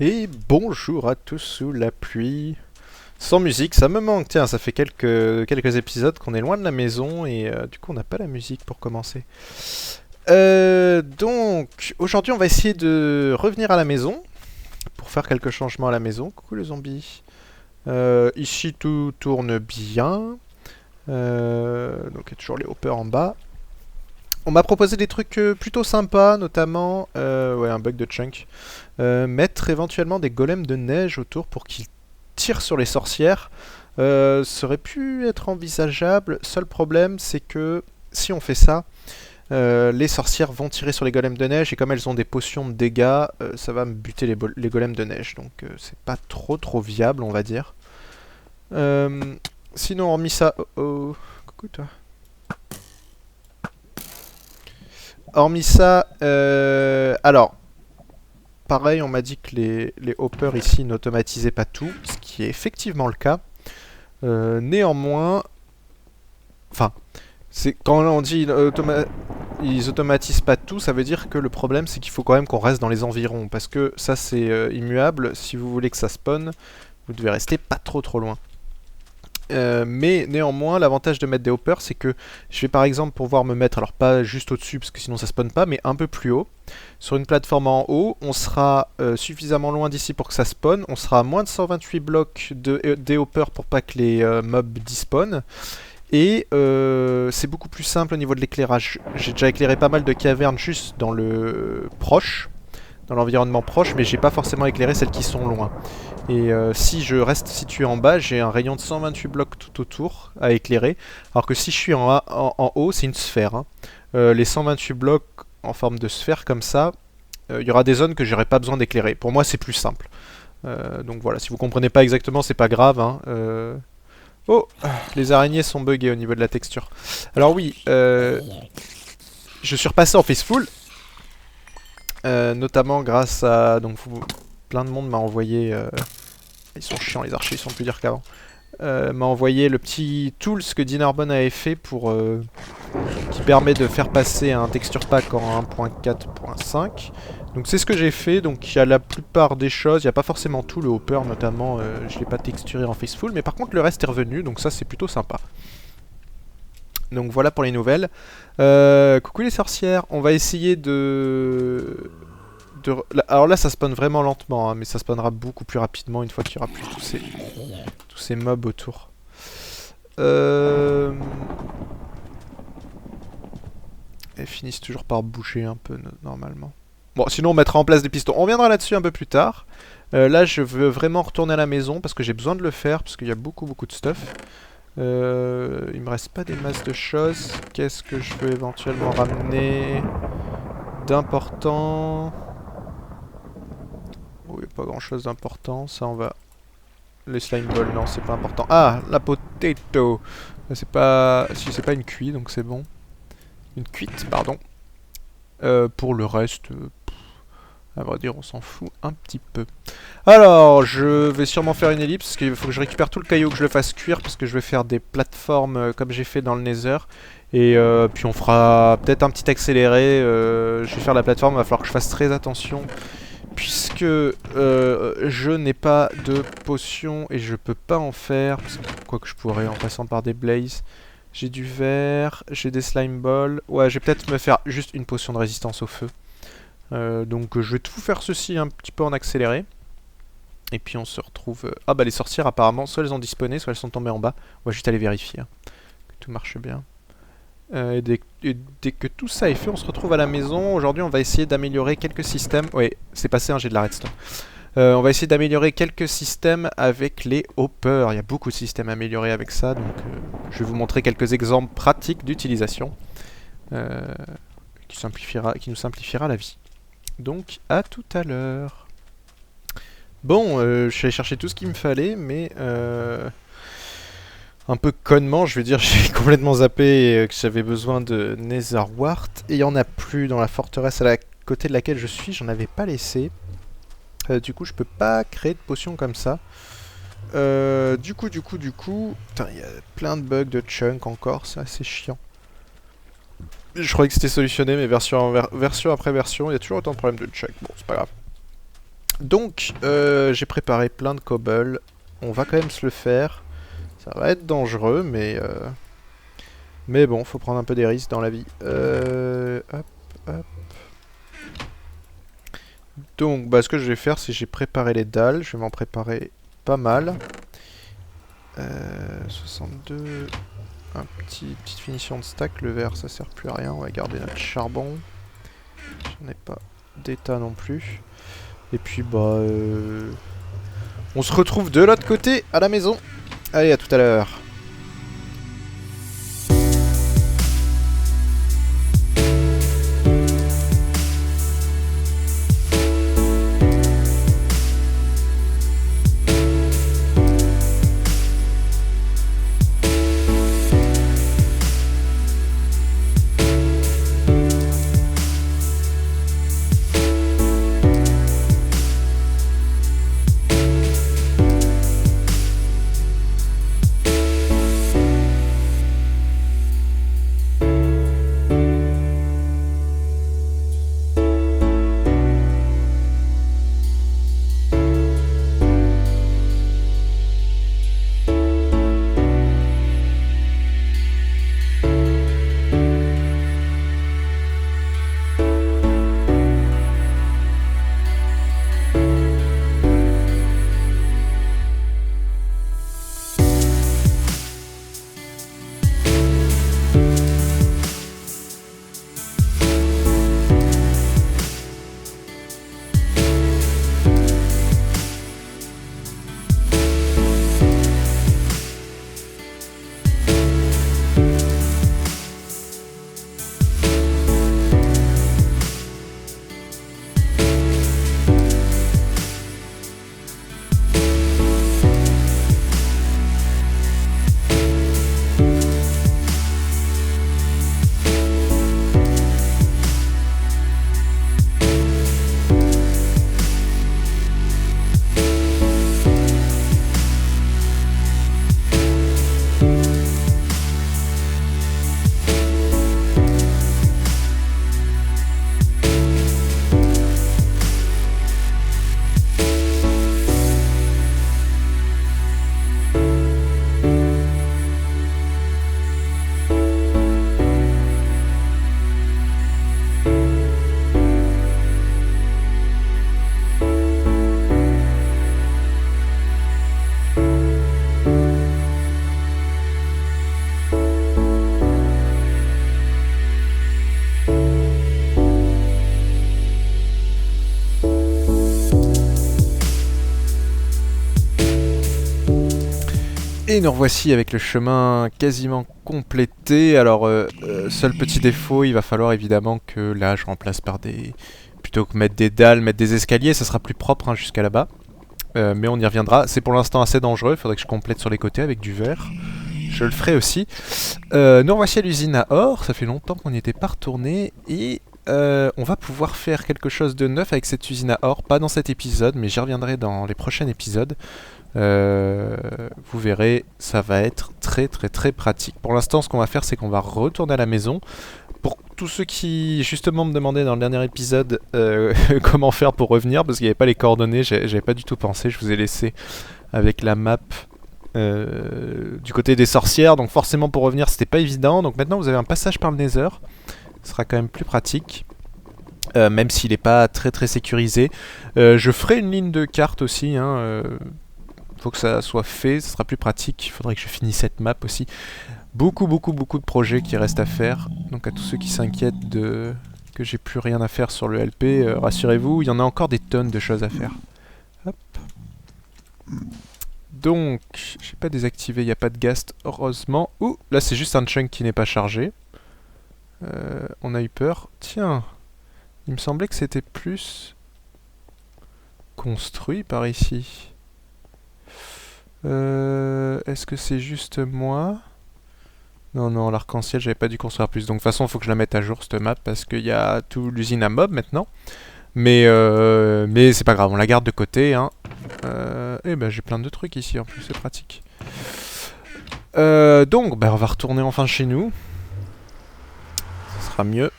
Et bonjour à tous sous la pluie. Sans musique, ça me manque. Tiens, ça fait quelques épisodes qu'on est loin de la maison et du coup on n'a pas la musique pour commencer. Donc, aujourd'hui on va essayer de revenir à la maison pour faire quelques changements à la maison. Coucou le zombie. Ici tout tourne bien. Donc il y a toujours les hoppers en bas. On m'a proposé des trucs plutôt sympas, notamment ouais, un bug de chunk. Mettre éventuellement des golems de neige autour pour qu'ils tirent sur les sorcières. Ça aurait pu être envisageable. Seul problème, c'est que si on fait ça, les sorcières vont tirer sur les golems de neige et comme elles ont des potions de dégâts, ça va me buter les golems de neige. Donc c'est pas trop viable, on va dire. Sinon, hormis ça... Oh oh... Coucou toi. Hormis ça, alors, pareil, on m'a dit que les hoppers ici n'automatisaient pas tout, ce qui est effectivement le cas. Néanmoins, enfin, c'est quand on dit ils automatisent pas tout, ça veut dire que le problème c'est qu'il faut quand même qu'on reste dans les environs, parce que ça c'est immuable. Si vous voulez que ça spawn, vous devez rester pas trop loin. Mais néanmoins, l'avantage de mettre des hoppers, c'est que je vais par exemple pouvoir me mettre, alors pas juste au-dessus, parce que sinon ça spawn pas, mais un peu plus haut. Sur une plateforme en haut, on sera suffisamment loin d'ici pour que ça spawn. On sera à moins de 128 blocs des hoppers pour pas que les mobs despawnent. Et c'est beaucoup plus simple au niveau de l'éclairage. J'ai déjà éclairé pas mal de cavernes juste dans le proche, dans l'environnement proche, mais j'ai pas forcément éclairé celles qui sont loin. Et si je reste situé en bas, j'ai un rayon de 128 blocs tout autour à éclairer. Alors que si je suis en haut, c'est une sphère. Hein. Les 128 blocs en forme de sphère comme ça, il y aura des zones que j'aurai pas besoin d'éclairer. Pour moi, c'est plus simple. Donc voilà, si vous comprenez pas exactement, c'est pas grave. Hein. Oh, les araignées sont buggées au niveau de la texture. Alors oui, je suis repassé en Faceful. Notamment grâce à... Donc plein de monde m'a envoyé... Ils sont chiants les archers, ils sont plus durs qu'avant. M'a envoyé le petit tools que Dinarbon avait fait pour... qui permet de faire passer un texture pack en 1.4.5. Donc c'est ce que j'ai fait, donc il y a la plupart des choses, il n'y a pas forcément tout, le hopper notamment, je ne l'ai pas texturé en Faceful, mais par contre le reste est revenu, donc ça c'est plutôt sympa. Donc voilà pour les nouvelles. Coucou les sorcières, on va essayer alors là ça spawn vraiment lentement, hein, mais ça spawnera beaucoup plus rapidement une fois qu'il n'y aura plus tous ces mobs autour. Elles finissent toujours par bouger un peu normalement. Bon, sinon on mettra en place des pistons. On reviendra là-dessus un peu plus tard. Là je veux vraiment retourner à la maison parce que j'ai besoin de le faire, parce qu'il y a beaucoup de stuff. Il me reste pas des masses de choses. Qu'est-ce que je peux éventuellement ramener d'important? Oh, il n'y a pas grand chose d'important. Ça, on va... Les slime balls, non, c'est pas important. Ah, la potato. C'est pas... Si, c'est pas une cuite, donc c'est bon. Une cuite, pardon. Pour le reste... à vrai dire, on s'en fout un petit peu. Alors, je vais sûrement faire une ellipse, parce qu'il faut que je récupère tout le caillou, que je le fasse cuire, parce que je vais faire des plateformes comme j'ai fait dans le Nether. Et puis on fera peut-être un petit accéléré. Je vais faire la plateforme, il va falloir que je fasse très attention. Puisque je n'ai pas de potion et je peux pas en faire. Quoi que je pourrais en passant par des blazes. J'ai du verre, j'ai des slime balls. Ouais, je vais peut-être me faire juste une potion de résistance au feu. Donc je vais tout faire ceci un petit peu en accéléré. Et puis on se retrouve... Ah bah les sorcières apparemment, soit elles ont disparu, soit elles sont tombées en bas. On va juste aller vérifier hein, que tout marche bien. Et dès que tout ça est fait, on se retrouve à la maison. Aujourd'hui on va essayer d'améliorer quelques systèmes. Oui, c'est passé, hein, j'ai de la redstone. On va essayer d'améliorer quelques systèmes avec les hoppers. Il y a beaucoup de systèmes améliorés avec ça. Donc je vais vous montrer quelques exemples pratiques d'utilisation. Qui nous simplifiera la vie. Donc à tout à l'heure. Bon, je suis allé chercher tout ce qu'il me fallait, mais un peu connement, je vais dire, j'ai complètement zappé que j'avais besoin de Netherwart. Et il n'y en a plus dans la forteresse à côté de laquelle je suis, j'en avais pas laissé. Du coup, je peux pas créer de potions comme ça. Du coup... Putain, il y a plein de bugs de chunk encore, c'est assez chiant. Je croyais que c'était solutionné, mais version après version, il y a toujours autant de problèmes de chunk. Bon, c'est pas grave. Donc, j'ai préparé plein de cobble. On va quand même se le faire. Ça va être dangereux, mais bon, faut prendre un peu des risques dans la vie. Hop, hop. Donc, bah, ce que je vais faire, c'est que j'ai préparé les dalles. Je vais m'en préparer pas mal. 62. Petite finition de stack. Le verre, ça sert plus à rien. On va garder notre charbon. J'en ai pas d'état non plus. Et puis, bah... on se retrouve de l'autre côté, à la maison. Allez, à tout à l'heure. Et nous revoici avec le chemin quasiment complété. Alors, seul petit défaut, il va falloir évidemment que là je remplace par des... Plutôt que mettre des dalles, mettre des escaliers, ça sera plus propre hein, jusqu'à là-bas. Mais on y reviendra. C'est pour l'instant assez dangereux, il faudrait que je complète sur les côtés avec du verre. Je le ferai aussi. Nous revoici à l'usine à or, ça fait longtemps qu'on n'y était pas retourné. Et on va pouvoir faire quelque chose de neuf avec cette usine à or. Pas dans cet épisode, mais j'y reviendrai dans les prochains épisodes. Vous verrez, ça va être très très très pratique. Pour l'instant, ce qu'on va faire, c'est qu'on va retourner à la maison. Pour tous ceux qui justement me demandaient dans le dernier épisode comment faire pour revenir, parce qu'il n'y avait pas les coordonnées, j'avais pas du tout pensé, je vous ai laissé avec la map du côté des sorcières, donc forcément pour revenir c'était pas évident. Donc maintenant vous avez un passage par le Nether, ce sera quand même plus pratique. Même s'il n'est pas très très sécurisé. Je ferai une ligne de carte aussi, hein, faut que ça soit fait, ça sera plus pratique. Il faudrait que je finisse cette map aussi. Beaucoup de projets qui restent à faire. Donc à tous ceux qui s'inquiètent de que j'ai plus rien à faire sur le LP, rassurez-vous, il y en a encore des tonnes de choses à faire. Hop. Donc, j'ai pas désactivé, il n'y a pas de ghast, heureusement. Ouh, là c'est juste un chunk qui n'est pas chargé. On a eu peur. Tiens, il me semblait que c'était plus construit par ici. Est-ce que c'est juste moi? Non, l'arc-en-ciel, j'avais pas dû construire plus. Donc de toute façon, il faut que je la mette à jour, cette map, parce qu'il y a tout l'usine à mob maintenant. Mais c'est pas grave, on la garde de côté. Hein. Et ben j'ai plein de trucs ici, en plus, c'est pratique. Donc, on va retourner enfin chez nous. Ça sera mieux.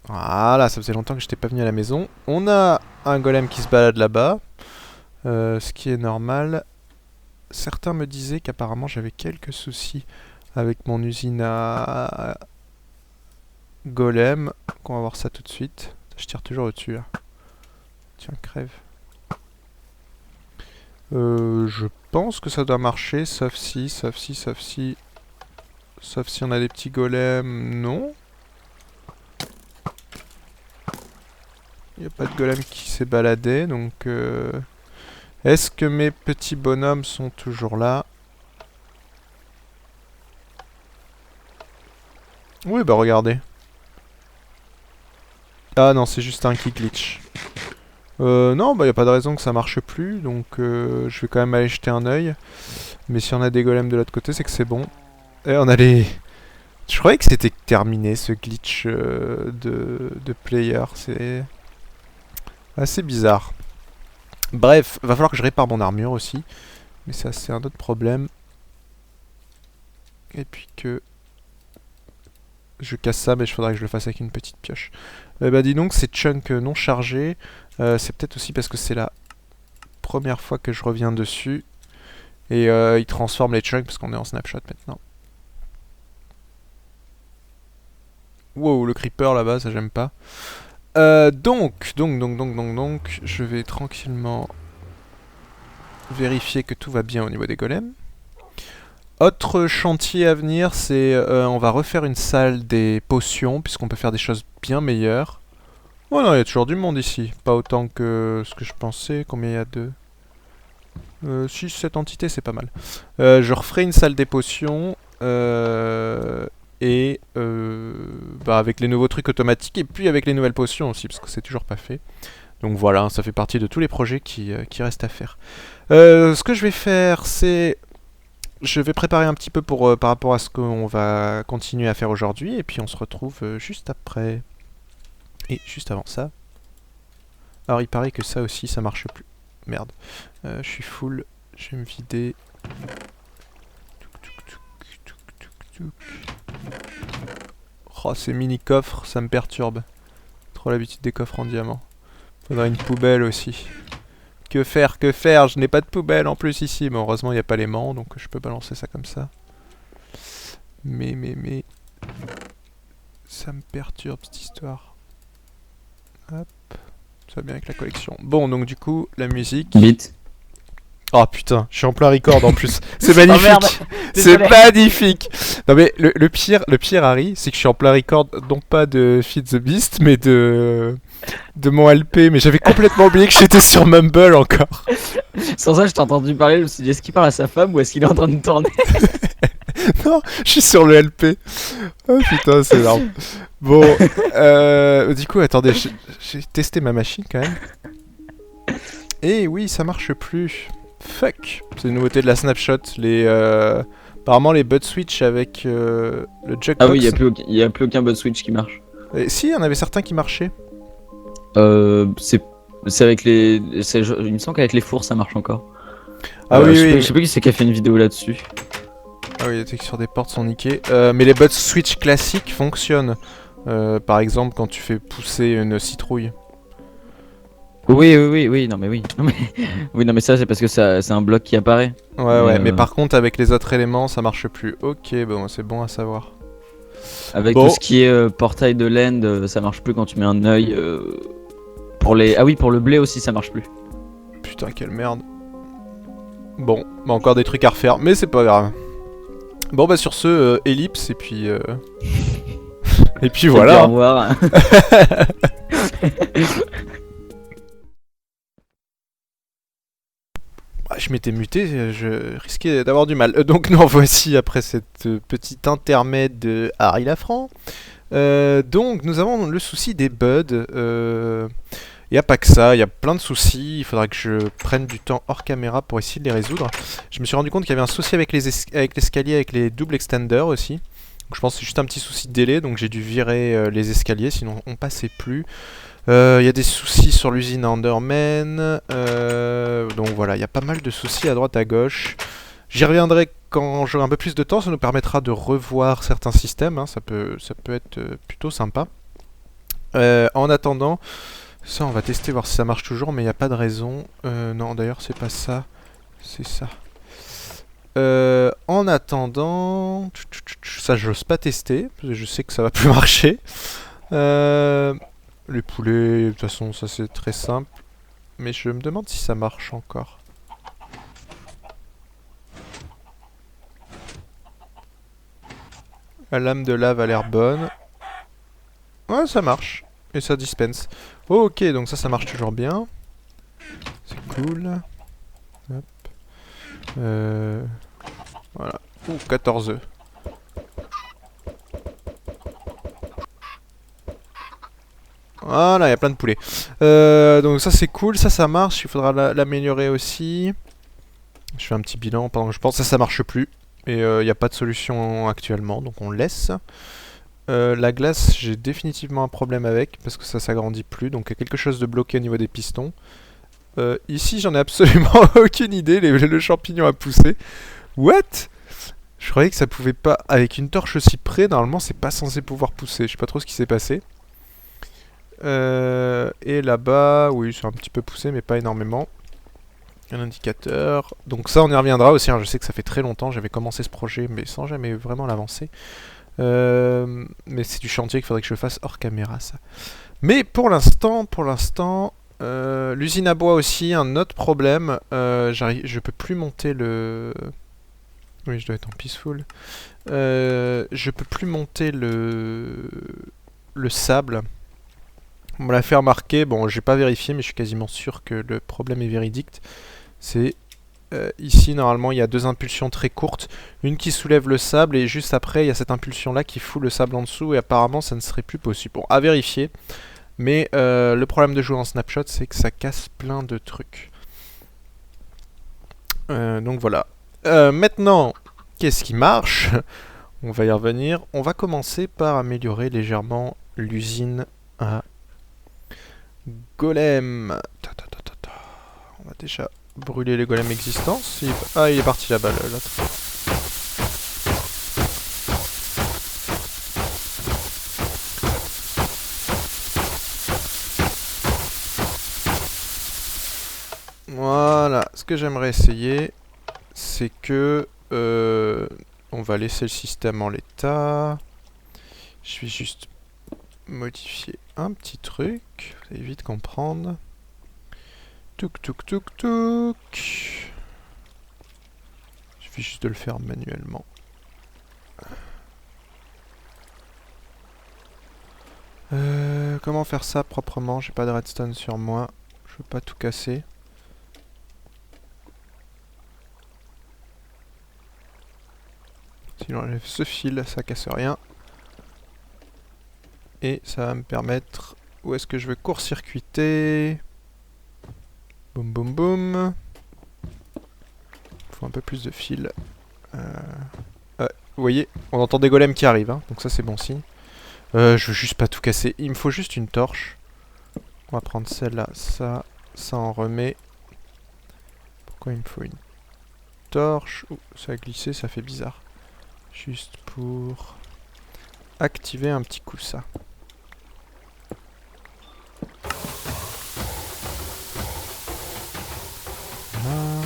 Voilà, ça faisait longtemps que j'étais pas venu à la maison. On a un golem qui se balade là-bas, ce qui est normal. Certains me disaient qu'apparemment j'avais quelques soucis avec mon usine à golem. On va voir ça tout de suite. Je tire toujours au-dessus là. Tiens, crève. Je pense que ça doit marcher, sauf si on a des petits golems, non. Il n'y a pas de golem qui s'est baladé, donc... Est-ce que mes petits bonhommes sont toujours là? Oui, bah regardez. Ah non, c'est juste un qui glitch. Non, bah y a pas de raison que ça marche plus, donc je vais quand même aller jeter un œil. Mais si on a des golems de l'autre côté, c'est que c'est bon. Et on a les... Je croyais que c'était terminé ce glitch de player, c'est assez bizarre. Bref, va falloir que je répare mon armure aussi. Mais ça c'est un autre problème. Et puis que... Je casse ça, mais il faudrait que je le fasse avec une petite pioche. Bah dis donc, c'est chunk non chargé. C'est peut-être aussi parce que c'est la première fois que je reviens dessus. Et il transforme les chunks parce qu'on est en snapshot maintenant. Wow, le creeper là-bas, ça j'aime pas. Donc, je vais tranquillement vérifier que tout va bien au niveau des golems. Autre chantier à venir, c'est on va refaire une salle des potions, puisqu'on peut faire des choses bien meilleures. Oh non, il y a toujours du monde ici. Pas autant que ce que je pensais. Combien il y a de... 6, 7 entités, c'est pas mal. Je referai une salle des potions. Et bah avec les nouveaux trucs automatiques et puis avec les nouvelles potions aussi, parce que c'est toujours pas fait. Donc voilà, ça fait partie de tous les projets qui restent à faire. Ce que je vais faire, c'est... Je vais préparer un petit peu pour, par rapport à ce qu'on va continuer à faire aujourd'hui, et puis on se retrouve juste après. Et juste avant ça... Alors il paraît que ça aussi, ça marche plus. Merde. Je suis full, je vais me vider. Oh, ces mini-coffres, ça me perturbe. Trop l'habitude des coffres en diamant. Faudrait une poubelle aussi. Que faire, que faire? Je n'ai pas de poubelle en plus ici. Mais heureusement, il n'y a pas l'aimant, donc je peux balancer ça comme ça. Mais... Ça me perturbe cette histoire. Hop. Ça va bien avec la collection. Bon, donc du coup, la musique... Vite. Oh putain, je suis en plein record en plus. C'est Oh magnifique. merde, C'est désolé. magnifique. Non mais le pire Harry, c'est que je suis en plein record non pas de Feed the Beast, mais de mon LP. Mais j'avais complètement oublié que j'étais sur Mumble encore. Sans ça, je t'ai entendu parler, je me suis dit, est-ce qu'il parle à sa femme ou est-ce qu'il est en train de tourner? Non, je suis sur le LP. Oh putain, c'est énorme. Bon, du coup, attendez, j'ai testé ma machine quand même. Et oui, ça marche plus. Fuck. C'est une nouveauté de la snapshot. Apparemment les butt switch avec le jukebox. Ah oui, il y a plus aucun bot switch qui marche. Et si, il y en avait certains qui marchaient. C'est avec les... Il me semble qu'avec les fours, ça marche encore. Ah oui, je oui. sais pas qui c'est qui a fait une vidéo là-dessus. Ah oui, les textures des portes sont niquées. Mais les butt switch classiques fonctionnent. Par exemple, quand tu fais pousser une citrouille. Oui, non mais oui. Oui, non mais ça c'est parce que c'est un bloc qui apparaît. Ouais, mais par contre, avec les autres éléments, ça marche plus. Ok, bon, c'est bon à savoir. Avec Bon. tout ce qui est portail de land, ça marche plus quand tu mets un œil. Pour les... Ah oui, pour le blé aussi, ça marche plus. Putain, quelle merde. Bon, bah encore des trucs à refaire, mais c'est pas grave. Bon, bah sur ce, ellipse, et puis... et puis Au voilà. revoir. Je m'étais muté, je risquais d'avoir du mal. Donc nous voici après cette petite intermède de Harry Lafranc. Donc nous avons le souci des buds. Il n'y a pas que ça, il y a plein de soucis. Il faudra que je prenne du temps hors caméra pour essayer de les résoudre. Je me suis rendu compte qu'il y avait un souci avec l'escalier, avec les doubles extenders aussi. Donc je pense que c'est juste un petit souci de délai, donc j'ai dû virer les escaliers, sinon on passait plus. Il y a des soucis sur l'usine Enderman, donc voilà, il y a pas mal de soucis à droite à gauche. J'y reviendrai quand j'aurai un peu plus de temps, ça nous permettra de revoir certains systèmes, hein, ça peut être plutôt sympa. En attendant, ça on va tester voir si ça marche toujours, mais il n'y a pas de raison. Non, d'ailleurs c'est pas ça, c'est ça. En attendant, ça j'ose pas tester, parce que je sais que ça va plus marcher. Les poulets, de toute façon ça c'est très simple. Mais je me demande si ça marche encore. La lame de lave a l'air bonne. Ouais, ça marche. Et ça dispense. Oh, ok, donc ça marche toujours bien. C'est cool. Hop. Voilà. Ouh, 14 œufs. Voilà, il y a plein de poulets. Donc ça c'est cool, ça marche. Il faudra l'améliorer aussi. Je fais un petit bilan pendant que je pense. Ça marche plus. Et il n'y a pas de solution actuellement, donc on laisse. La glace, j'ai définitivement un problème avec, parce que ça s'agrandit plus, donc il y a quelque chose de bloqué au niveau des pistons. Ici, j'en ai absolument aucune idée, le champignon a poussé. What? Je croyais que ça pouvait pas... Avec une torche aussi près, normalement, c'est pas censé pouvoir pousser. Je sais pas trop ce qui s'est passé. Et là-bas, oui, c'est un petit peu poussé, mais pas énormément. Un indicateur. Donc ça, on y reviendra aussi. Hein. Je sais que ça fait très longtemps. J'avais commencé ce projet, mais sans jamais vraiment l'avancer. Mais c'est du chantier qu'il faudrait que je fasse hors caméra, ça. Mais pour l'instant, l'usine à bois aussi, un autre problème. Je peux plus monter le... Oui, je dois être en peaceful. Je peux plus monter le sable. On me l'a fait remarquer. Bon, j'ai pas vérifié, mais je suis quasiment sûr que le problème est véridique. C'est ici, normalement, il y a deux impulsions très courtes. Une qui soulève le sable et juste après, il y a cette impulsion-là qui fout le sable en dessous. Et apparemment, ça ne serait plus possible. Bon, à vérifier. Mais le problème de jouer en snapshot, c'est que ça casse plein de trucs. Donc voilà. Maintenant, qu'est-ce qui marche? On va y revenir. On va commencer par améliorer légèrement l'usine à golem. On va déjà brûler les golems existants. Ah, il est parti là-bas, l'autre. Voilà, ce que j'aimerais essayer, c'est que on va laisser le système en l'état. Je vais juste modifier un petit truc, vous allez vite comprendre. Touk touk touk touk. Il suffit juste de le faire manuellement. Comment faire ça proprement? J'ai pas de redstone sur moi, je veux pas tout casser. Si j'enlève ce fil, ça casse rien. Et ça va me permettre... Où est-ce que je veux court-circuiter? Boum boum boum. Il faut un peu plus de fil. Vous voyez, on entend des golems qui arrivent, hein, donc ça c'est bon signe. Je veux juste pas tout casser. Il me faut juste une torche. On va prendre celle-là, ça en remet. Pourquoi il me faut une torche? Ouh, ça a glissé, ça fait bizarre. Juste pour activer un petit coup ça. Voilà.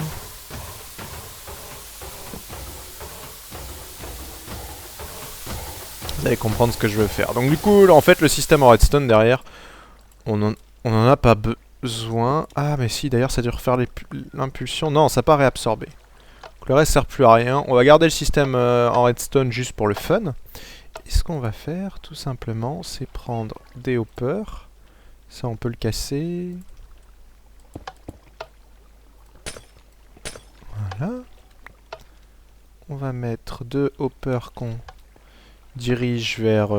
Vous allez comprendre ce que je veux faire. Donc du coup, là, en fait, le système en redstone derrière, on en a pas besoin. Ah mais si, d'ailleurs ça dure faire l'impulsion. Non, ça n'a pas réabsorbé. Le reste sert plus à rien. On va garder le système en redstone juste pour le fun. Et ce qu'on va faire, tout simplement, c'est prendre des hoppers. Ça, on peut le casser. Voilà. On va mettre deux hoppers qu'on dirige vers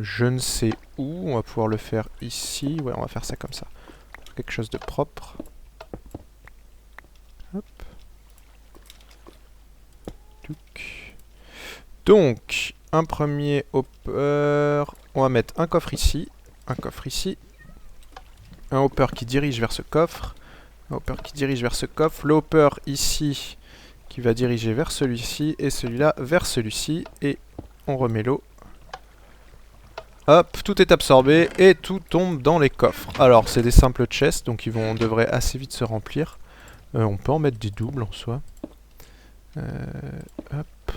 je ne sais où. On va pouvoir le faire ici. Ouais, on va faire ça comme ça. Quelque chose de propre. Hop. Donc, un premier hopper. On va mettre un coffre ici. Un coffre ici. Un hopper qui dirige vers ce coffre. Un hopper qui dirige vers ce coffre. Le hopper ici qui va diriger vers celui-ci. Et celui-là vers celui-ci. Et on remet l'eau Hop, tout est absorbé et tout tombe dans les coffres. Alors, c'est des simples chests, donc on devrait assez vite se remplir. On peut en mettre des doubles en soi. Hop.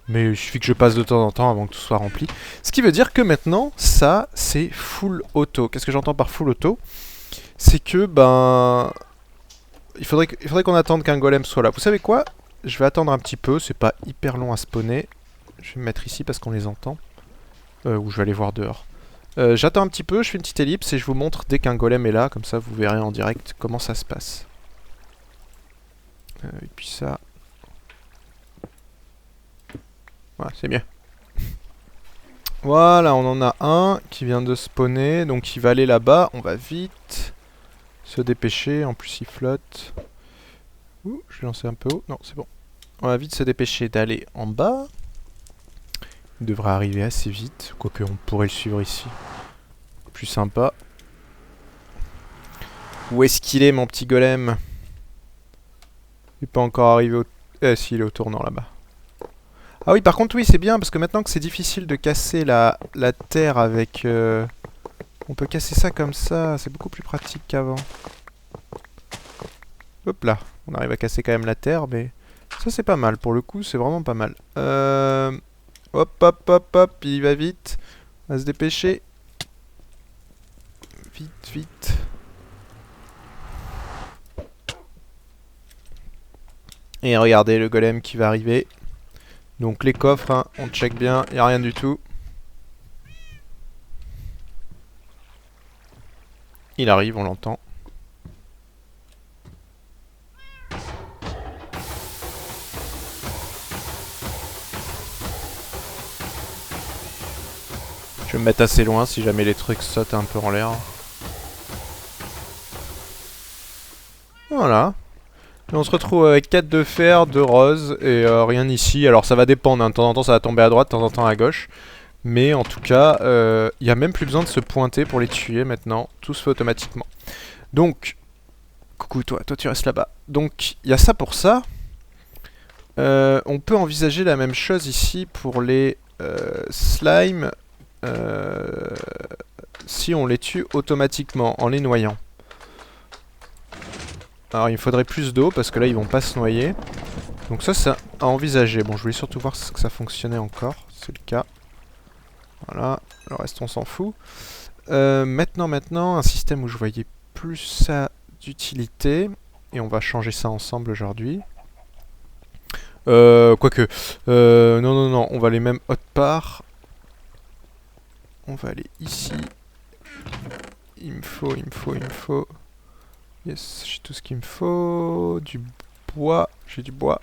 Mais il suffit que je passe de temps en temps avant que tout soit rempli. Ce qui veut dire que maintenant, ça, c'est full auto. Qu'est-ce que j'entends par full auto? C'est que, ben... Il faudrait qu'on attende qu'un golem soit là. Vous savez quoi? Je vais attendre un petit peu, c'est pas hyper long à spawner. Je vais me mettre ici parce qu'on les entend. Ou je vais aller voir dehors. J'attends un petit peu, je fais une petite ellipse et je vous montre dès qu'un golem est là, comme ça vous verrez en direct comment ça se passe. Et puis ça... Voilà, c'est mieux. Voilà, on en a un qui vient de spawner, donc il va aller là-bas, on va vite se dépêcher, en plus il flotte. Ouh, je vais lancer un peu haut, non c'est bon. On va vite se dépêcher d'aller en bas. Il devrait arriver assez vite, quoique on pourrait le suivre ici. Plus sympa. Où est-ce qu'il est mon petit golem? Il n'est pas encore arrivé au... Eh si, il est au tournant là-bas. Ah oui, par contre oui, c'est bien, parce que maintenant que c'est difficile de casser la terre avec... On peut casser ça comme ça, c'est beaucoup plus pratique qu'avant. Hop là, on arrive à casser quand même la terre, mais... Ça c'est pas mal, pour le coup, c'est vraiment pas mal. Hop, hop, hop, hop, il va vite. On va se dépêcher. Vite, vite. Et regardez le golem qui va arriver. Donc les coffres, hein, on check bien, il n'y a rien du tout. Il arrive, on l'entend. Je vais me mettre assez loin si jamais les trucs sautent un peu en l'air. Voilà. Et on se retrouve avec 4 de fer, 2 roses et rien ici. Alors ça va dépendre, hein. De temps en temps ça va tomber à droite, de temps en temps à gauche. Mais en tout cas, il n'y a même plus besoin de se pointer pour les tuer maintenant. Tout se fait automatiquement. Donc, coucou toi tu restes là-bas. Donc il y a ça pour ça. On peut envisager la même chose ici pour les slimes. Si on les tue automatiquement en les noyant. Alors il me faudrait plus d'eau parce que là ils vont pas se noyer. Donc ça c'est à envisager. Bon je voulais surtout voir que ça fonctionnait encore. C'est le cas. Voilà. Le reste on s'en fout. Maintenant un système où je voyais plus ça d'utilité. Et on va changer ça ensemble aujourd'hui. Quoique. Non. On va aller même autre part. On va aller ici. Il me faut. Yes, j'ai tout ce qu'il me faut. Du bois. J'ai du bois.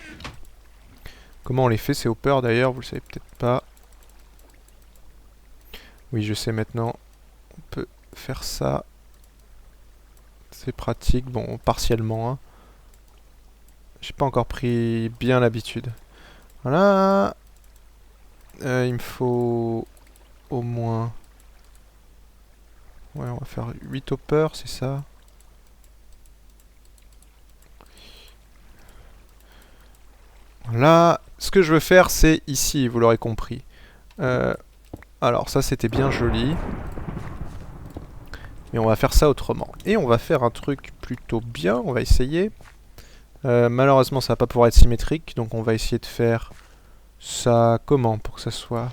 Comment on les fait ces hoppers d'ailleurs? Vous le savez peut-être pas. Oui, je sais maintenant. On peut faire ça. C'est pratique. Bon, partiellement. Hein. J'ai pas encore pris bien l'habitude. Voilà. Il me faut au moins... Ouais, on va faire 8 hoppers, c'est ça? Là, ce que je veux faire, c'est ici, vous l'aurez compris. Alors, ça, c'était bien joli. Mais on va faire ça autrement. Et on va faire un truc plutôt bien, on va essayer. Malheureusement, ça va pas pouvoir être symétrique, donc on va essayer de faire ça comment pour que ça soit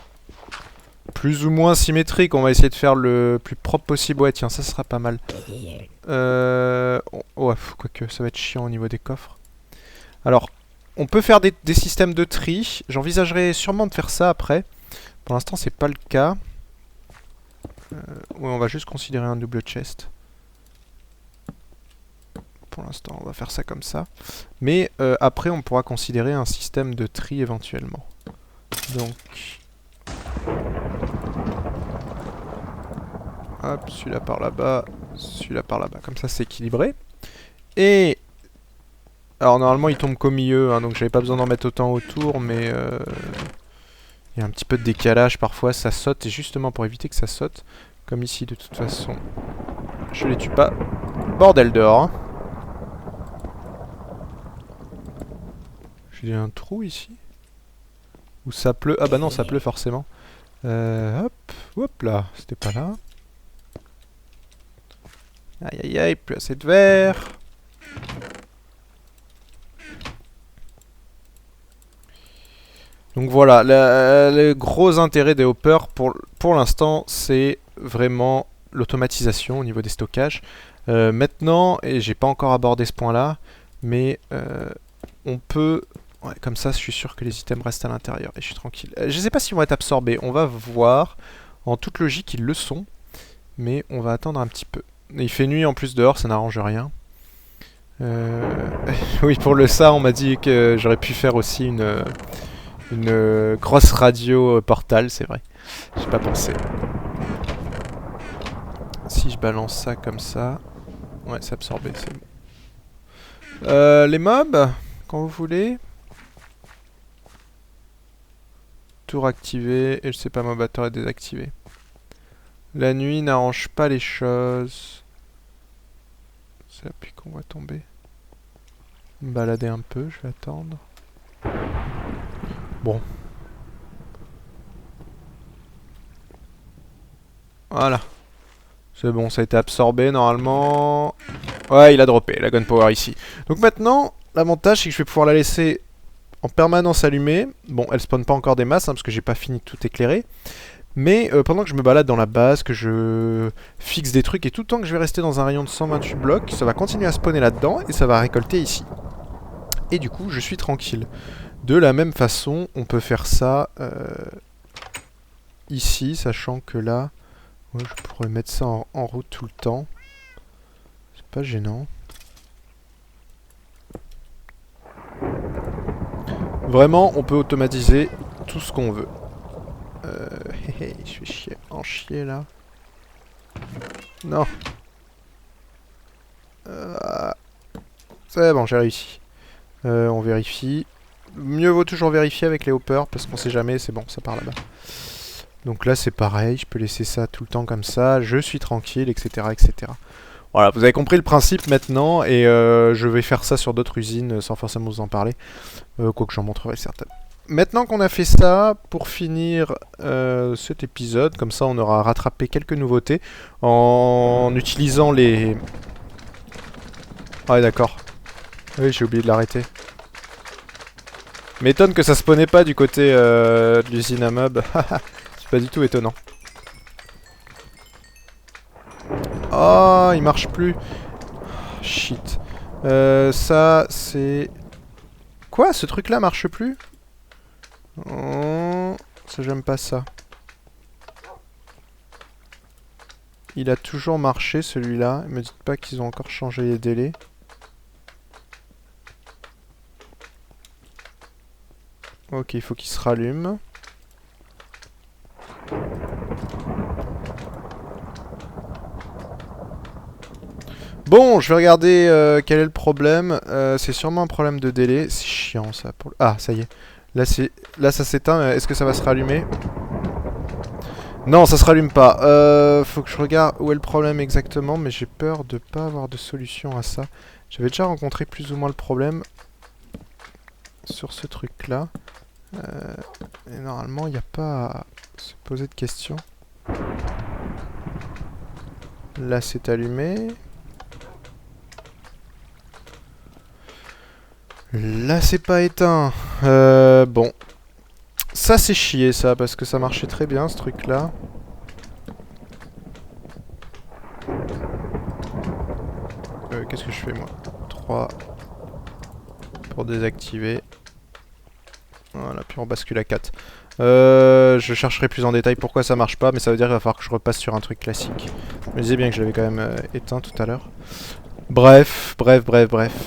plus ou moins symétrique. On va essayer de faire le plus propre possible. Ouais, tiens, ça sera pas mal. Ouais, quoique, ça va être chiant au niveau des coffres. Alors, on peut faire des systèmes de tri. J'envisagerai sûrement de faire ça après. Pour l'instant, c'est pas le cas. Ouais, on va juste considérer un double chest. Pour l'instant, on va faire ça comme ça. Mais après, on pourra considérer un système de tri éventuellement. Donc... Hop, celui-là par là-bas, celui-là par là-bas. Comme ça, c'est équilibré. Et... Alors, normalement, il tombe qu'au milieu, hein, donc j'avais pas besoin d'en mettre autant autour, mais... Il y a un petit peu de décalage, parfois, ça saute. Et justement, pour éviter que ça saute, comme ici, de toute façon, je les tue pas. Bordel dehors, hein. J'ai un trou ici? Où ça pleut? Ah bah non, ça pleut forcément. Hop, Hop là, c'était pas là. Aïe aïe aïe, plus assez de verre. Donc voilà, le gros intérêt des hoppers pour l'instant, c'est vraiment l'automatisation au niveau des stockages. Maintenant, et j'ai pas encore abordé ce point-là, mais on peut... Ouais, comme ça, je suis sûr que les items restent à l'intérieur et je suis tranquille. Je sais pas s'ils vont être absorbés, on va voir. En toute logique, ils le sont, mais on va attendre un petit peu. Il fait nuit en plus dehors, ça n'arrange rien. Oui, pour le ça, on m'a dit que j'aurais pu faire aussi une grosse radio portal, c'est vrai. J'ai pas pensé. Si je balance ça comme ça... Ouais, c'est absorbé, c'est bon. Les mobs, quand vous voulez. Tour activé, et je sais pas, mob batteur est désactivé. La nuit n'arrange pas les choses. C'est la pluie qu'on va tomber. Me balader un peu, je vais attendre. Bon. Voilà. C'est bon, ça a été absorbé normalement. Ouais, il a droppé la gunpowder ici. Donc maintenant, l'avantage c'est que je vais pouvoir la laisser en permanence allumée. Bon, elle spawn pas encore des masses hein, parce que j'ai pas fini de tout éclairer. Mais pendant que je me balade dans la base, que je fixe des trucs et tout le temps que je vais rester dans un rayon de 128 blocs, ça va continuer à spawner là-dedans et ça va récolter ici. Et du coup, je suis tranquille. De la même façon, on peut faire ça ici, sachant que là, ouais, je pourrais mettre ça en route tout le temps. C'est pas gênant. Vraiment, on peut automatiser tout ce qu'on veut. Je vais chier, en chier là. Non. C'est bon, j'ai réussi. On vérifie. Mieux vaut toujours vérifier avec les hoppers parce qu'on sait jamais, c'est bon, ça part là-bas. Donc là c'est pareil, je peux laisser ça tout le temps comme ça, je suis tranquille, etc. etc. Voilà, vous avez compris le principe maintenant et je vais faire ça sur d'autres usines sans forcément vous en parler. Quoique j'en montrerai certaines. Maintenant qu'on a fait ça, pour finir cet épisode, comme ça on aura rattrapé quelques nouveautés en utilisant les... Ah ouais d'accord. Oui j'ai oublié de l'arrêter. M'étonne que ça spawnait pas du côté de l'usine à mob. C'est pas du tout étonnant. Oh, il marche plus. Shit. Ça, c'est... Quoi? Ce truc-là marche plus? Oh, ça, j'aime pas ça. Il a toujours marché, celui-là. Me dites pas qu'ils ont encore changé les délais. Ok, il faut qu'il se rallume. Bon, je vais regarder quel est le problème. C'est sûrement un problème de délai. C'est chiant ça. Ah, ça y est. Là ça s'éteint. Est-ce que ça va se rallumer? Non, ça se rallume pas. Faut que je regarde où est le problème exactement. Mais j'ai peur de pas avoir de solution à ça. J'avais déjà rencontré plus ou moins le problème sur ce truc-là. Et normalement, il n'y a pas à se poser de questions. Là, c'est allumé. Là, c'est pas éteint. Bon. Ça, c'est chier, ça, parce que ça marchait très bien, ce truc-là. Qu'est-ce que je fais, moi? 3 pour désactiver. Voilà, puis on bascule à 4. Je chercherai plus en détail pourquoi ça marche pas, mais ça veut dire qu'il va falloir que je repasse sur un truc classique. Je me disais bien que je l'avais quand même éteint tout à l'heure. Bref.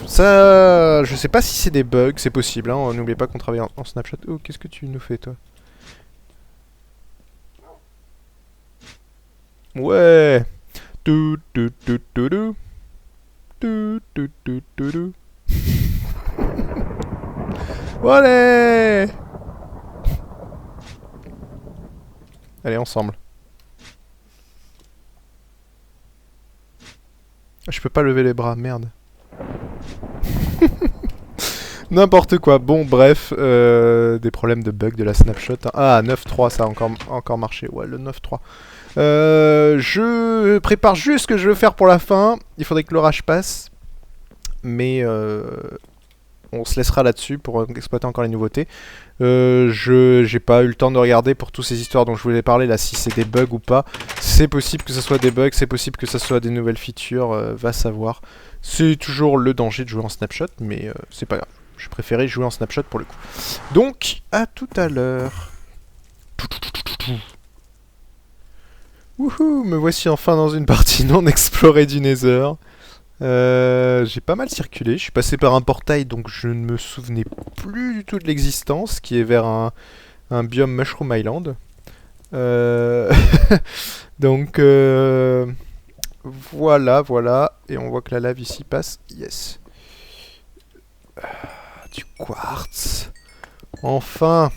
Ça, je sais pas si c'est des bugs, c'est possible. Hein. N'oubliez pas qu'on travaille en Snapchat. Oh, qu'est-ce que tu nous fais, toi? Ouais. Tout, tout, tout, tout, tout. Tout, tout, tout, tout, tout. Allez. Allez, ensemble. Je peux pas lever les bras, merde. N'importe quoi. Bon, bref, des problèmes de bug de la snapshot. Ah, 9.3, ça a encore marché. Ouais, le 9.3. Je prépare juste ce que je veux faire pour la fin. Il faudrait que l'orage passe. Mais on se laissera là-dessus pour exploiter encore les nouveautés. J'ai pas eu le temps de regarder pour toutes ces histoires dont je voulais parler là, si c'est des bugs ou pas. C'est possible que ce soit des bugs, c'est possible que ce soit des nouvelles features, va savoir. C'est toujours le danger de jouer en snapshot, mais c'est pas grave. Je préférais jouer en snapshot pour le coup. Donc, à tout à l'heure. Wouhou, me voici enfin dans une partie non explorée du Nether. J'ai pas mal circulé, je suis passé par un portail donc je ne me souvenais plus du tout de l'existence, qui est vers un biome Mushroom Island. Donc voilà, et on voit que la lave ici passe, yes. Du quartz. Enfin.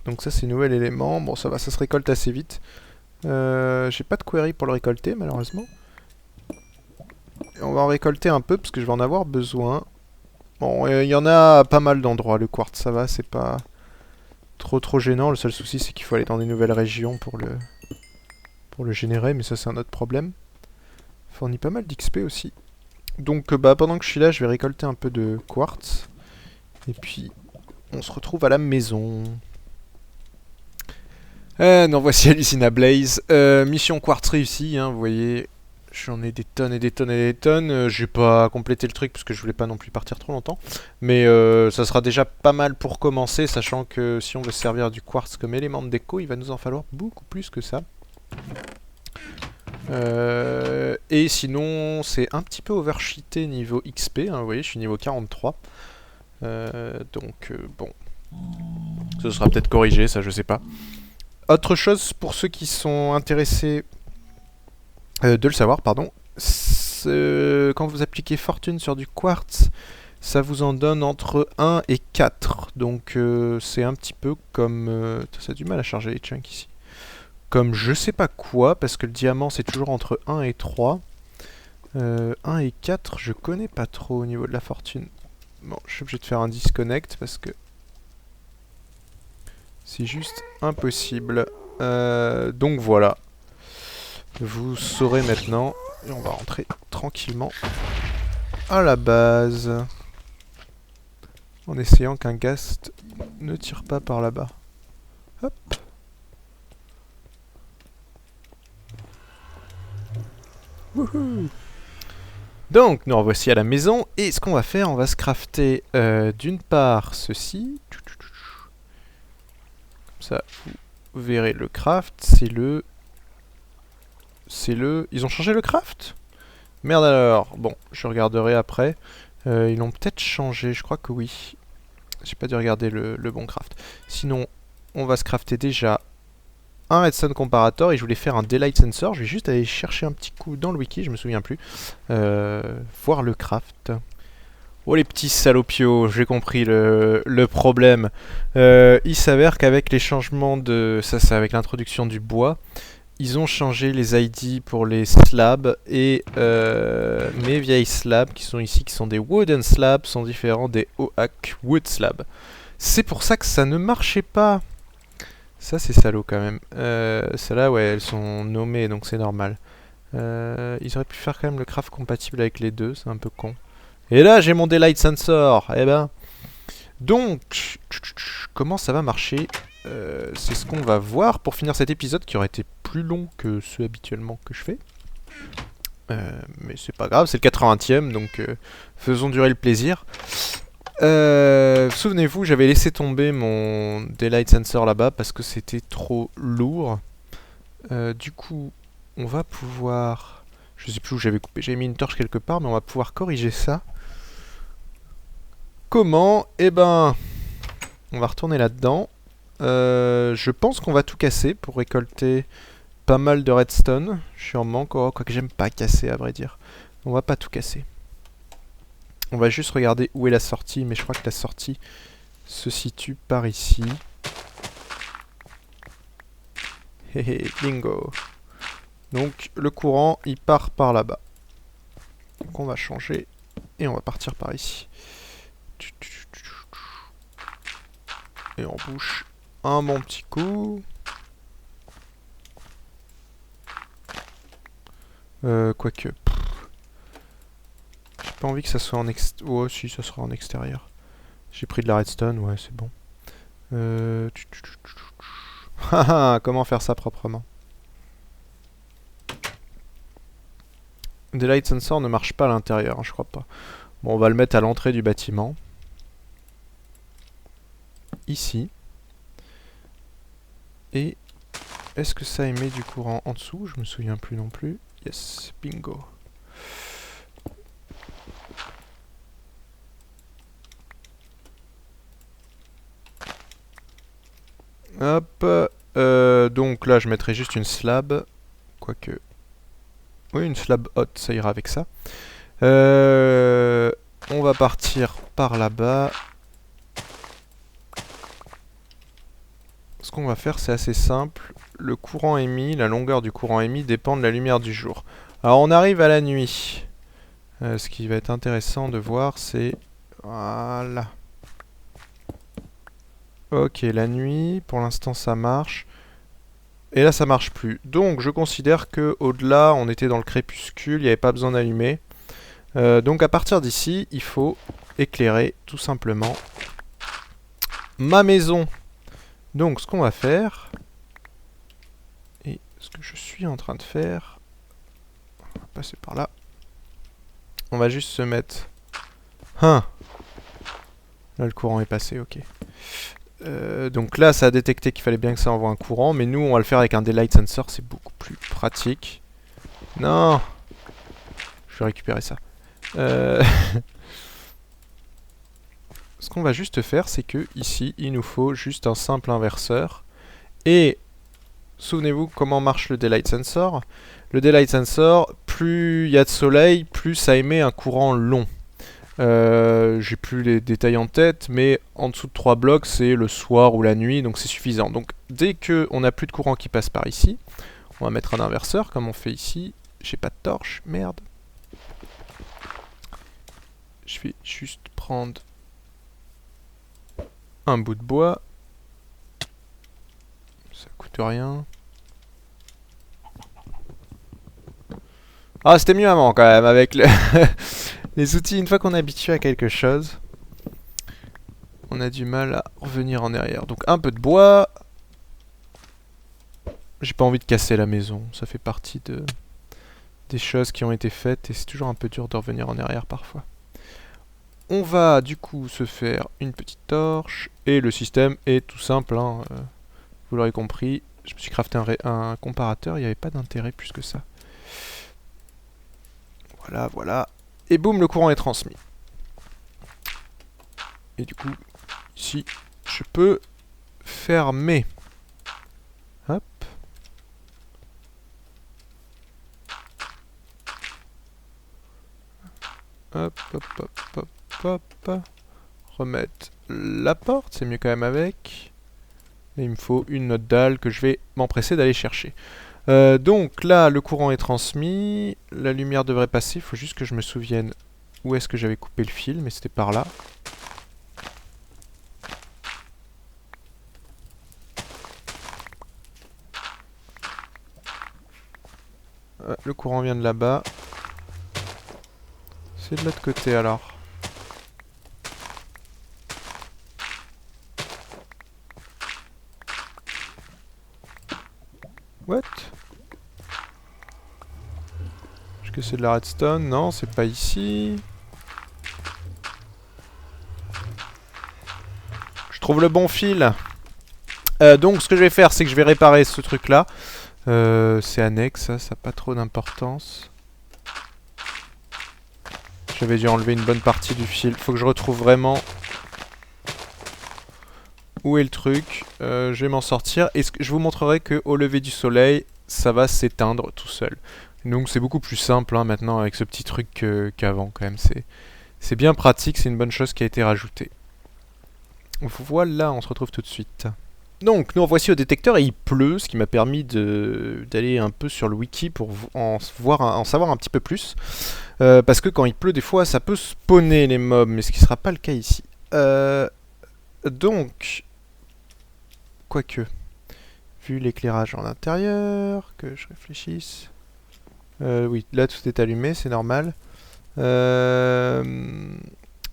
Donc ça c'est nouvel élément, bon ça va, ça se récolte assez vite. J'ai pas de query pour le récolter malheureusement. On va en récolter un peu parce que je vais en avoir besoin. Bon, il y en a pas mal d'endroits. Le quartz, ça va, c'est pas trop gênant. Le seul souci, c'est qu'il faut aller dans des nouvelles régions pour le générer, mais ça, c'est un autre problème. Fournit pas mal d'XP aussi. Donc, pendant que je suis là, je vais récolter un peu de quartz. Et puis, on se retrouve à la maison. Non, voici Hallucina Blaze. Mission quartz réussie, hein, vous voyez. J'en ai des tonnes et des tonnes et des tonnes. J'ai pas complété le truc parce que je voulais pas non plus partir trop longtemps. Mais ça sera déjà pas mal pour commencer, sachant que si on veut se servir du quartz comme élément de déco, il va nous en falloir beaucoup plus que ça. Et sinon, c'est un petit peu overcheaté niveau XP. Hein, vous voyez, je suis niveau 43. Donc, bon. Ce sera peut-être corrigé, ça je sais pas. Autre chose pour ceux qui sont intéressés de le savoir, pardon. Quand vous appliquez fortune sur du quartz, ça vous en donne entre 1 et 4. Donc c'est un petit peu comme... ça a du mal à charger les chunks ici. Comme je sais pas quoi, parce que le diamant c'est toujours entre 1 et 3. 1 et 4, je connais pas trop au niveau de la fortune. Bon, je suis obligé de faire un disconnect parce que... c'est juste impossible. Donc voilà. Vous saurez maintenant. Et on va rentrer tranquillement à la base. En essayant qu'un ghast ne tire pas par là-bas. Hop. Wouhou. Donc, nous revoici à la maison. Et ce qu'on va faire, on va se crafter d'une part ceci. Comme ça, vous verrez le craft. C'est le... Ils ont changé le craft? Merde alors. Bon, je regarderai après. Ils l'ont peut-être changé, je crois que oui. J'ai pas dû regarder le bon craft. Sinon, on va se crafter déjà un redstone comparator et je voulais faire un daylight sensor. Je vais juste aller chercher un petit coup dans le wiki, je me souviens plus. Voir le craft. Oh les petits salopios, j'ai compris le problème. Il s'avère qu'avec les changements de... ça c'est avec l'introduction du bois. Ils ont changé les ID pour les slabs et mes vieilles slabs qui sont ici, qui sont des wooden slabs, sont différents des oak wood slabs. C'est pour ça que ça ne marchait pas. Ça c'est salaud quand même. Celles-là, ouais, elles sont nommées donc c'est normal. Ils auraient pu faire quand même le craft compatible avec les deux, c'est un peu con. Et là j'ai mon daylight sensor, eh ben. Donc, comment ça va marcher? C'est ce qu'on va voir pour finir cet épisode qui aurait été plus long que ceux habituellement que je fais. Mais c'est pas grave, c'est le 80e, donc faisons durer le plaisir. Souvenez-vous, j'avais laissé tomber mon daylight sensor là-bas parce que c'était trop lourd. Du coup, on va pouvoir... je sais plus où j'avais coupé, j'avais mis une torche quelque part, mais on va pouvoir corriger ça. Comment? Eh ben, on va retourner là-dedans. Je pense qu'on va tout casser pour récolter pas mal de redstone. Je suis en manque, quoique j'aime pas casser à vrai dire. On va pas tout casser. On va juste regarder où est la sortie, mais je crois que la sortie se situe par ici. Hehe, bingo. Donc le courant, il part par là-bas. Donc on va changer et on va partir par ici. Et on bouche un bon petit coup. Quoique. J'ai pas envie que ça soit en extérieur. Ouais, si, ça sera en extérieur. J'ai pris de la redstone, ouais, c'est bon. Haha, comment faire ça proprement? Daylight Sensor ne marche pas à l'intérieur, hein, je crois pas. Bon, on va le mettre à l'entrée du bâtiment. Ici. Et est-ce que ça émet du courant en dessous? Je me souviens plus non plus. Yes, bingo. Hop. Donc là, je mettrai juste une slab. Quoique. Oui, une slab haute, ça ira avec ça. On va partir par là-bas. Ce qu'on va faire, c'est assez simple. Le courant émis, la longueur du courant émis dépend de la lumière du jour. Alors, on arrive à la nuit. Ce qui va être intéressant de voir, c'est... Voilà. Ok, la nuit, pour l'instant, ça marche. Et là, ça marche plus. Donc, je considère que au-delà, on était dans le crépuscule, il n'y avait pas besoin d'allumer. Donc, à partir d'ici, il faut éclairer, tout simplement, ma maison. Donc, ce qu'on va faire, et ce que je suis en train de faire, on va passer par là. On va juste se mettre... Hein. Là, le courant est passé, ok. Donc là, ça a détecté qu'il fallait bien que ça envoie un courant, mais nous, on va le faire avec un Daylight Sensor, c'est beaucoup plus pratique. Non! Je vais récupérer ça. Ce qu'on va juste faire, c'est que ici, il nous faut juste un simple inverseur. Et souvenez-vous comment marche le Daylight Sensor. Le Daylight Sensor, plus il y a de soleil, plus ça émet un courant long. J'ai plus les détails en tête, mais en dessous de 3 blocs, c'est le soir ou la nuit, donc c'est suffisant. Donc dès qu'on n'a plus de courant qui passe par ici, on va mettre un inverseur, comme on fait ici. J'ai pas de torche, merde. Je vais juste prendre un bout de bois. Ça coûte rien. Ah, c'était mieux avant quand même, avec les outils. Une fois qu'on est habitué à quelque chose, on a du mal à revenir en arrière. Donc un peu de bois. J'ai pas envie de casser la maison. Ça fait partie des choses qui ont été faites et c'est toujours un peu dur de revenir en arrière parfois. On va du coup se faire une petite torche. Et le système est tout simple, hein, vous l'aurez compris. Je me suis crafté un comparateur, il n'y avait pas d'intérêt plus que ça. Voilà, voilà. Et boum, le courant est transmis. Et du coup, ici, je peux fermer. Hop. Hop, hop, hop, hop, hop. Remettre la porte, c'est mieux quand même avec. Et il me faut une autre dalle que je vais m'empresser d'aller chercher. Donc là, le courant est transmis. La lumière devrait passer. Il faut juste que je me souvienne où est-ce que j'avais coupé le fil, mais c'était par là. Le courant vient de là-bas. C'est de l'autre côté alors. What? Est-ce que c'est de la redstone? Non, c'est pas ici. Je trouve le bon fil. Donc ce que je vais faire, c'est que je vais réparer ce truc-là. C'est annexe, ça n'a pas trop d'importance. J'avais dû enlever une bonne partie du fil. Faut que je retrouve vraiment où est le truc. Je vais m'en sortir. Et je vous montrerai qu'au lever du soleil, ça va s'éteindre tout seul. Donc c'est beaucoup plus simple hein, maintenant avec ce petit truc qu'avant quand même. C'est bien pratique, c'est une bonne chose qui a été rajoutée. Voilà, on se retrouve tout de suite. Donc nous revoici au détecteur et il pleut, ce qui m'a permis d'aller un peu sur le wiki pour en savoir un petit peu plus. Parce que quand il pleut des fois ça peut spawner les mobs, mais ce qui ne sera pas le cas ici. Donc, quoique, vu l'éclairage en intérieur, que je réfléchisse. Oui, là tout est allumé, c'est normal. On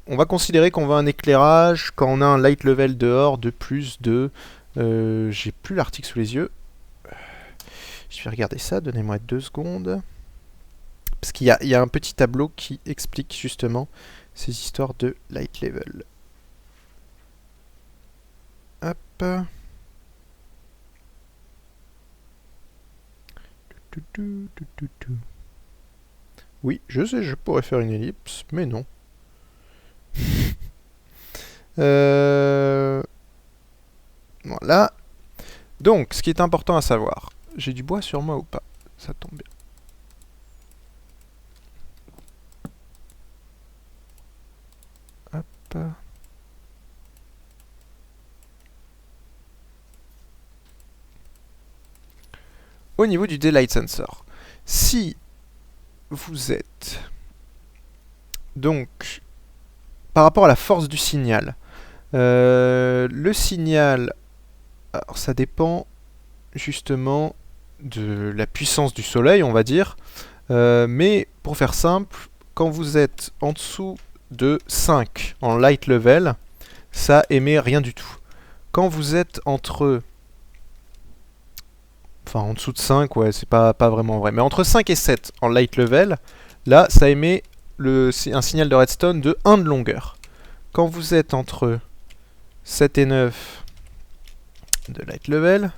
va considérer qu'on veut un éclairage quand on a un light level dehors de plus de... J'ai plus l'article sous les yeux. Je vais regarder ça, donnez-moi 2 secondes. Parce qu'il y a un petit tableau qui explique justement ces histoires de light level. Hop. Oui, je sais, je pourrais faire une ellipse, mais non. Voilà. Donc, ce qui est important à savoir. J'ai du bois sur moi ou pas? Ça tombe bien. Hop. Au niveau du daylight sensor, si vous êtes donc par rapport à la force du signal, le signal, alors ça dépend justement de la puissance du soleil, on va dire, mais pour faire simple, quand vous êtes en dessous de 5 en light level, ça émet rien du tout. Quand vous êtes entre... Enfin, en dessous de 5, ouais, c'est pas vraiment vrai. Mais entre 5 et 7 en light level, là, ça émet un signal de redstone de 1 de longueur. Quand vous êtes entre 7 et 9 de light level,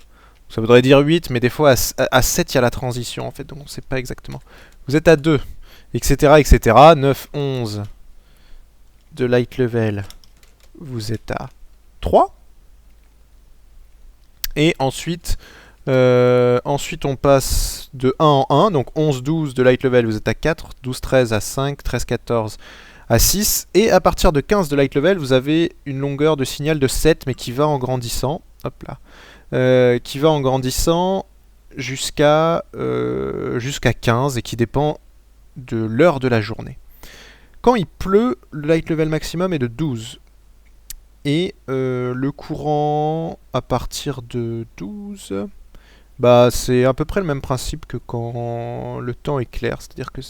ça voudrait dire 8, mais des fois à 7, il y a la transition, en fait, donc on ne sait pas exactement. Vous êtes à 2, etc., etc. 9, 11 de light level, vous êtes à 3. Et ensuite... ensuite on passe de 1 en 1, donc 11-12 de light level vous êtes à 4, 12-13 à 5, 13-14 à 6, et à partir de 15 de light level vous avez une longueur de signal de 7 mais qui va en grandissant, hop là, qui va en grandissant jusqu'à 15 et qui dépend de l'heure de la journée. Quand il pleut, le light level maximum est de 12. Et le courant à partir de 12... Bah, c'est à peu près le même principe que quand le temps est clair, c'est-à-dire que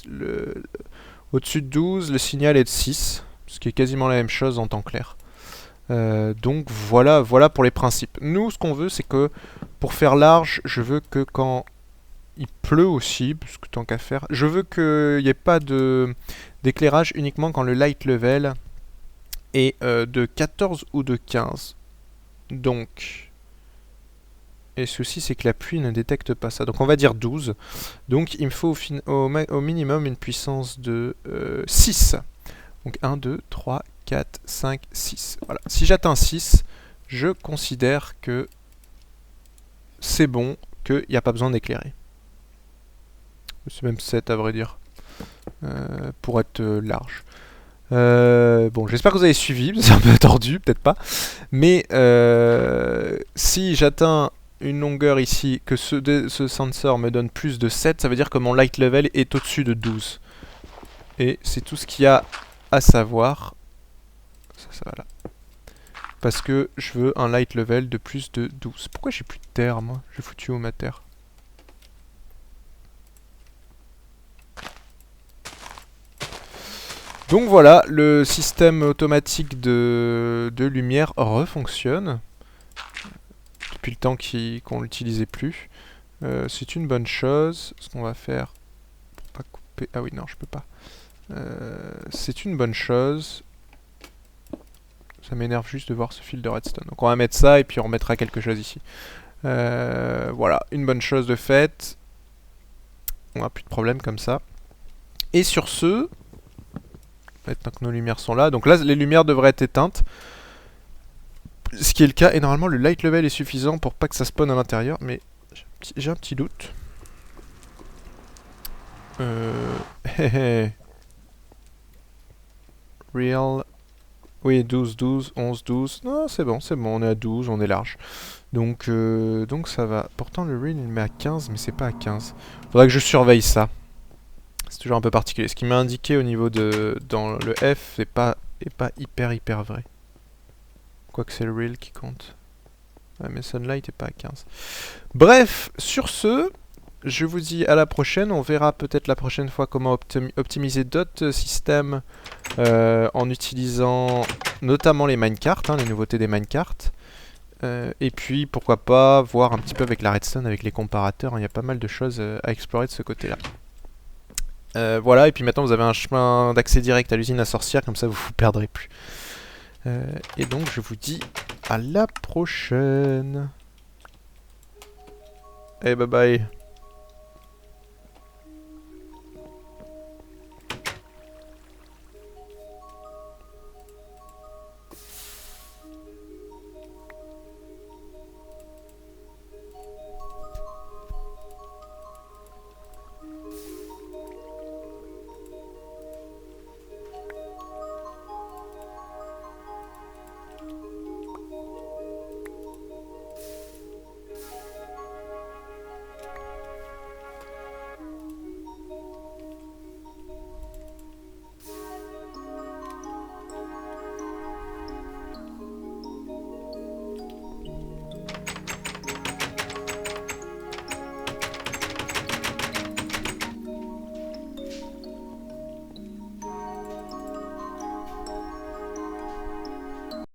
au-dessus de 12, le signal est de 6, ce qui est quasiment la même chose en temps clair. Donc voilà pour les principes. Nous, ce qu'on veut, c'est que pour faire large, je veux que quand il pleut aussi, parce que tant qu'à faire, je veux qu'il n'y ait pas d'éclairage uniquement quand le light level est de 14 ou de 15. Donc... Et ceci, c'est que la pluie ne détecte pas ça. Donc on va dire 12. Donc il me faut au minimum une puissance de 6. Donc 1, 2, 3, 4, 5, 6. Voilà. Si j'atteins 6, je considère que c'est bon, qu'il n'y a pas besoin d'éclairer. C'est même 7 à vrai dire. Pour être large. Bon, j'espère que vous avez suivi. C'est un peu tordu, peut-être pas. Mais si j'atteins une longueur ici, que ce sensor me donne plus de 7, ça veut dire que mon light level est au-dessus de 12. Et c'est tout ce qu'il y a à savoir. Ça va là. Parce que je veux un light level de plus de 12. Pourquoi j'ai plus de terre, moi? J'ai foutu où ma terre? Donc voilà, le système automatique de lumière refonctionne. Depuis le temps qu'on l'utilisait plus. C'est une bonne chose. Ce qu'on va faire... Pour pas couper... Ah oui, non, je peux pas. C'est une bonne chose. Ça m'énerve juste de voir ce fil de redstone. Donc on va mettre ça et puis on remettra quelque chose ici. Voilà, une bonne chose de faite. On n'a plus de problème comme ça. Et sur ce... Maintenant que nos lumières sont là. Donc là, les lumières devraient être éteintes. Ce qui est le cas, et normalement le light level est suffisant pour pas que ça spawn à l'intérieur, mais j'ai un petit doute. Real... Oui, 12, 12, 11, 12. Non, c'est bon, on est à 12, on est large. Donc ça va. Pourtant le real il met à 15, mais c'est pas à 15. Faudrait que je surveille ça. C'est toujours un peu particulier. Ce qui m'a indiqué au niveau de... dans le F est pas hyper vrai. Quoique c'est le real qui compte. Ouais, mais Sunlight est pas à 15. Bref, sur ce, je vous dis à la prochaine. On verra peut-être la prochaine fois comment optimiser d'autres systèmes en utilisant notamment les minecarts, hein, les nouveautés des minecarts. Et puis pourquoi pas voir un petit peu avec la redstone, avec les comparateurs, hein, il y a pas mal de choses à explorer de ce côté-là. Voilà, et puis maintenant vous avez un chemin d'accès direct à l'usine à sorcières, comme ça vous vous perdrez plus. Et donc je vous dis à la prochaine. Et bye bye.